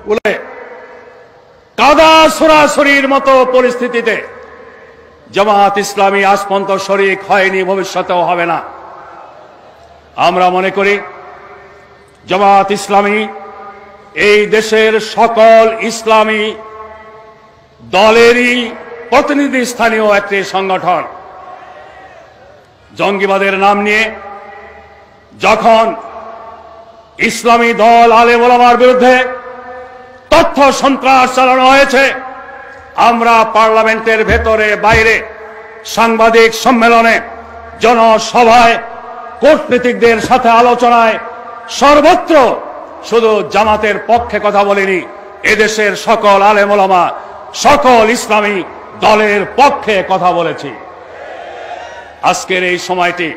বলে কাদা সরাসরির মতো পরিস্থিতিতে জামাত ইসলামী আজ পর্যন্ত শরিক হয়নি, ভবিষ্যতেও হবে না। আমরা মনে করি জামাত ইসলামী এই দেশের সকল ইসলামী দলেরই প্রতিনিধি স্থানীয় একটি সংগঠন। জঙ্গিবাদের নাম নিয়ে যখন ইসলামী দল আলেম ওলামার বিরুদ্ধে তথ্য সন্ত্রাস চালানো হয়েছে, আমরা পার্লামেন্টের ভেতরে বাইরে সাংবাদিক সম্মেলনে, জনসভায়, কূটনীতিকদের সাথে আলোচনায় সর্বত্র শুধু জামাতের পক্ষে কথা বলিনি, এদেশের সকল আলেম ওলামা, সকল ইসলামী দলের পক্ষে কথা বলেছি। আজকের এই সময়টি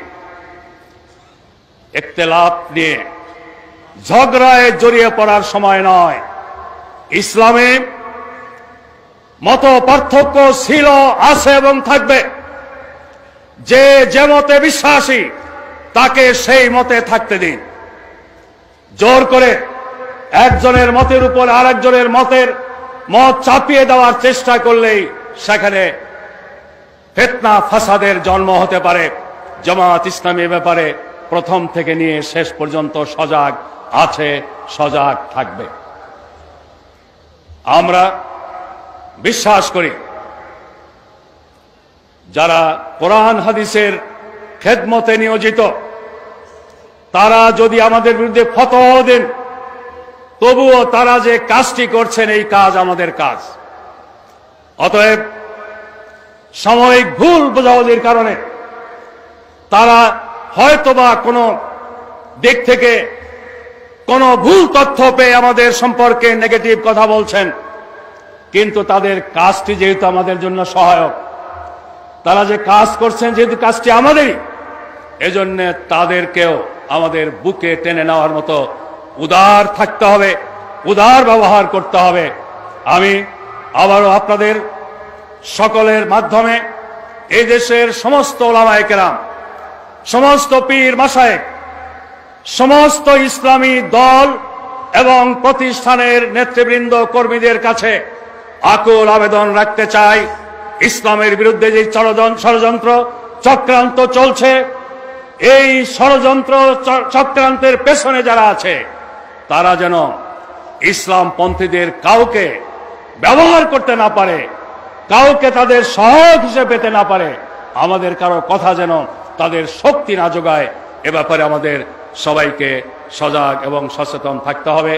ইখতিলাফ নিয়ে ঝগড়ায় জড়িয়ে পড়ার সময় নয়। ইসলামে মত পার্থক্য ছিল, আছে এবং থাকবে। যে যে মতে বিশ্বাসী তাকে সেই মতে থাকতে দিন। জোর করে একজনের মতের উপর আরেকজনের মত চাপিয়ে দেওয়ার চেষ্টা করলেই সেখানে ফিতনা ফাসাদের জন্ম হতে পারে। জামাত ইসলামী ব্যাপারে প্রথম থেকে নিয়ে শেষ পর্যন্ত সজাগ আছে, সজাগ থাকবে। আমরা বিশ্বাস করি যারা কোরআন হাদিসের খেদমতে নিয়োজিত, তারা যদি আমাদের বিরুদ্ধে ফতোয়া দেন, তবুও তারা যে কাজটি করছেন এই কাজ আমাদের কাজ। অতএব সাময়িক ভুল বোঝাবুঝির কারণে তারা হয়তোবা কোনো দিক থেকে কোনো ভুল তথ্য পেয়ে আমাদের সম্পর্কে নেগেটিভ কথা বলছেন, কিন্তু তাদের কাজটি যেহেতু আমাদের জন্য সহায়ক, তারা যে কাজ করছেন যেহেতু কাজটি আমাদেরই, এজন্য তাদেরকেও আমাদের বুকে টেনে নেওয়ার মতো উদার থাকতে হবে, উদার ব্যবহার করতে হবে। আমি আবারও আপনাদের সকলের মাধ্যমে এই দেশের সমস্ত ওলামায়ে কেরাম, সমস্ত পীর মাশায়েখ, সমস্ত ইসলামী দল এবং প্রতিষ্ঠানের নেতৃবৃন্দ কর্মীদের কাছে আকুল আবেদন রাখতে চাই, ইসলামের বিরুদ্ধে যে ষড়যন্ত্র চক্রান্ত চলছে, এই ষড়যন্ত্র চক্রান্তের পেছনে যারা আছে তারা যেন ইসলামপন্থীদের কাউকে ব্যবহার করতে না পারে, কাউকে তাদের সহায়ক হিসেবে পেতে না পারে, আমাদের কারো কথা যেন তাদের শক্তি না যোগায়। এ ব্যাপারে আমাদের সবাইকে সজাগ এবং সচেতন থাকতে হবে।